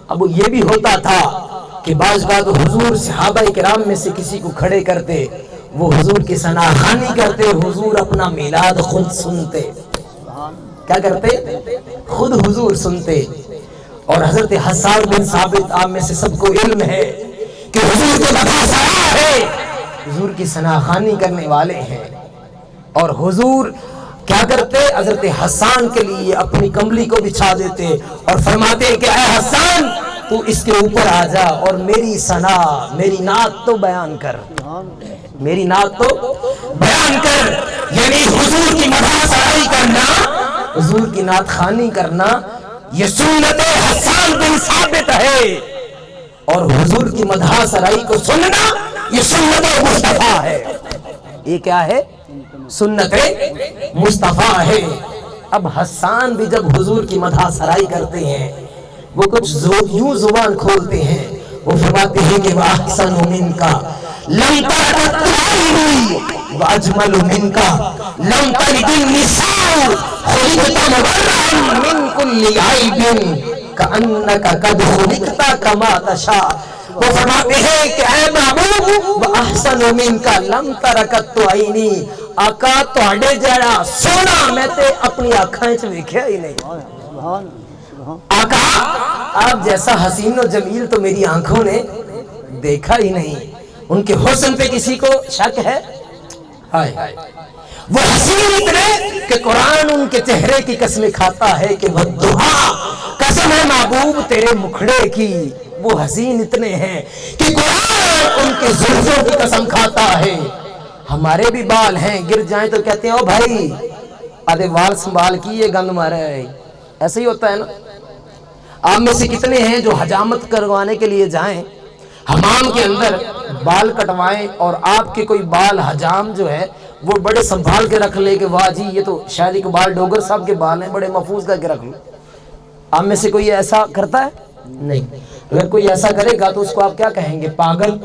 اب یہ بھی ہوتا تھا کہ بعض بات حضور صحابہ کرام میں سے کسی کو کھڑے کرتے، وہ حضور کی ثناخوانی کرتے، حضور اپنا میلاد خود سنتے. کیا کرتے؟ خود حضور سنتے. اور حضرت حسان بن ثابت آپ میں سے سب کو علم ہے کہ حضور کے مدح سرا ہے، حضور کی ثناخوانی کرنے والے ہیں. اور حضور کیا کرتے؟ حضرت حسان کے لیے اپنی کمبلی کو بچھا دیتے اور فرماتے کہ اے حسان تو اس کے اوپر آ جا اور میری ثنا، میری نعت تو بیان کر، میری نعت تو بیان کر. یعنی حضور کی مدح سرائی کرنا، حضور کی نعت خوانی کرنا، یہ سنت حسان بن ثابت ہے. اور حضور کی مدح سرائی کو سننا یہ سنت مصطفیٰ ہے. یہ کیا ہے؟ سنت مصطفیٰ ہے. اب حسان بھی جب حضور کی مدح سرائی کرتے ہیں، وہ کچھ یوں زبان کھولتے ہیں، وہ فرماتے ہیں کہ وَأَحْسَنُ مِنْكَ لَمْ تَلِدْ الْعَيْنُ وَأَجْمَلُ مِنْكَ لَمْ تَلِدِ النِّسَاءُ خُلِقْتَ مُبَرَّأً مِنْ كُلِّ عَيْبٍ كَأَنَّكَ قَدْ خُلِقْتَ كَمَا تَشَاءُ. وہ فرماتے ہیں کہ اے محبوب وَأَحْسَنُ مِنْكَ لَمْ تَرَكَتْ عَيْنِي، آقا تواڈے جڑا سونا میں تے اپنی آنکھاں وچ ویکھیا ہی نہیں. آقا آپ جیسا حسین و جمیل تو میری آنکھوں نے دیکھا ہی نہیں. ان کے حسن پہ کسی کو شک ہے؟ ہائے وہ حسین اتنے کہ قرآن ان کے چہرے کی قسمیں کھاتا ہے کہ والضحیٰ، قسم ہے محبوب تیرے مکھڑے کی. وہ حسین اتنے ہیں کہ قرآن ان کے زلفوں کی قسم کھاتا ہے. ہمارے بھی بال ہیں، گر جائیں تو کہتے ہیں او بھائی آدھے وال سنبھال کی، یہ گند مارا ہے. ایسے ہی ہوتا ہے نا. آپ میں سے کتنے ہیں جو حجامت کروانے کے لیے جائیں حمام کے اندر بال کٹوائیں اور آپ کے کوئی بال حجام جو ہے وہ بڑے سنبھال کے رکھ لے کہ واہ جی یہ تو شاید اقبال ڈوگر صاحب کے بال ہیں، بڑے محفوظ کر کے رکھ لو. آپ میں سے کوئی ایسا کرتا ہے؟ نہیں. اگر کوئی ایسا کرے گا تو اس کو آپ کیا کہیں گے؟ پاگل،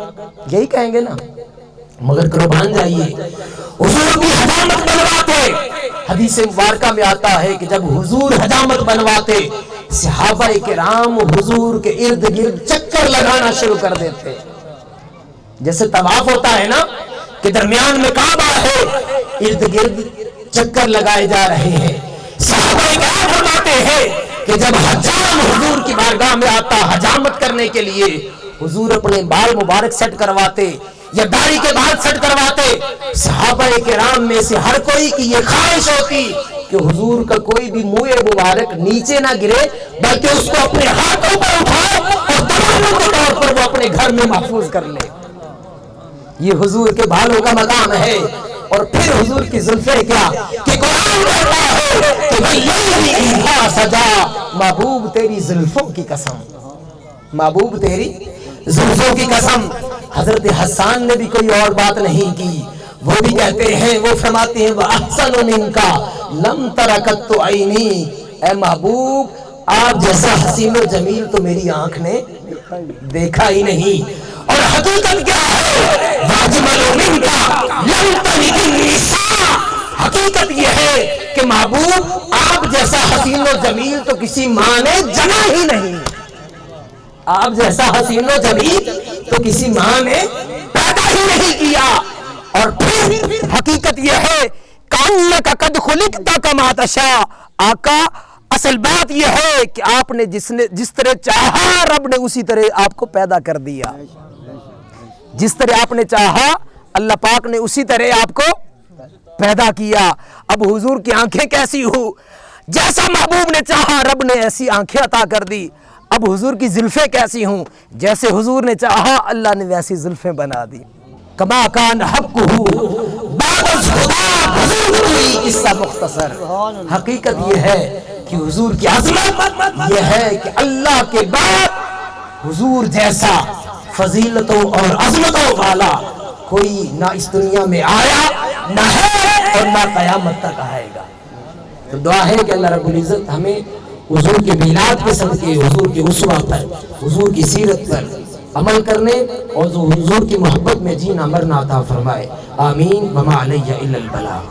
یہی کہیں گے نا. مگر قربان جائیے حضور بھی حجامت بنواتے. حدیث مبارکہ میں آتا ہے کہ جب حضور حجامت بنواتے صحابہ کرام حضور کے ارد گرد چکر لگانا شروع کر دیتے. جیسے طواف ہوتا ہے نا کہ درمیان میں کعبہ ہے، ارد گرد چکر لگائے جا رہے ہیں. صحابہ کرام فرماتے ہیں کہ جب حجام حضور کی بارگاہ میں آتا حجامت کرنے کے لیے، حضور اپنے بال مبارک سیٹ کرواتے یا داڑھی کے بال سیٹ کرواتے. صحابہ کرام میں سے ہر کوئی کی یہ خواہش ہوتی کہ حضور کا کوئی بھی منہ مبارک نیچے نہ گرے، بلکہ اس کو اپنے ہاتھوں پر اٹھائے اور دامنوں کے طور پر وہ اپنے گھر میں محفوظ کر لے. یہ حضور کے بالوں کا مقام ہے. اور پھر حضور کی زلفیں کیا کہ قرآن کہتا ہے کہ واللیل اذا سجا، محبوب تیری زلفوں کی قسم، محبوب تیری زلفوں کی قسم. حضرت حسان نے بھی کوئی اور بات نہیں کی. وہ بھی کہتے ہیں، وہ فرماتے ہیں وَأَحْسَنُ مِنْكَ لَمْ تَرَكَتْ عَيْنِي، اے محبوب آپ جیسا حسین و جمیل تو میری آنکھ نے دیکھا ہی نہیں. اور حقیقت کیا ہے؟ وَأَجْمَلُ مِنْكَ لَمْ تَلِدِ النِّسَاءُ، حقیقت یہ ہے کہ محبوب آپ جیسا حسین و جمیل تو کسی ماں نے جنا ہی نہیں. آپ جیسا حسین و جمیل تو کسی ماں نے پیدا ہی نہیں کیا. اور پھر حقیقت یہ ہے کأنک قد خلقت کما تشاء، آقا اصل بات یہ ہے کہ آپ نے جس طرح چاہا رب نے اسی طرح آپ کو پیدا کر دیا. جس طرح آپ نے چاہا اللہ پاک نے اسی طرح آپ کو پیدا کیا. اب حضور کی آنکھیں کیسی ہو؟ جیسا محبوب نے چاہا رب نے ایسی آنکھیں عطا کر دی. اب حضور کی زلفیں کیسی ہوں؟ جیسے حضور نے چاہا اللہ نے ویسی زلفیں بنا دی. کما کان حقہ بعد الہدی، حضور کی قصہ مختصر. حقیقت یہ ہے کہ حضور کی عظمت یہ ہے کہ اللہ کے بعد حضور جیسا فضیلتوں اور عظمتوں والا کوئی نہ اس دنیا میں آیا، نہ ہے اور نہ قیامت تک آئے گا. تو دعا ہے کہ اللہ رب العزت ہمیں حضور کے میلاد کے صدقے، حضور کی اسوہ پر، حضور کی سیرت پر عمل کرنے اور حضور کی محبت میں جینا مرنا عطا فرمائے. آمین. وما علیہ الا البلاغ.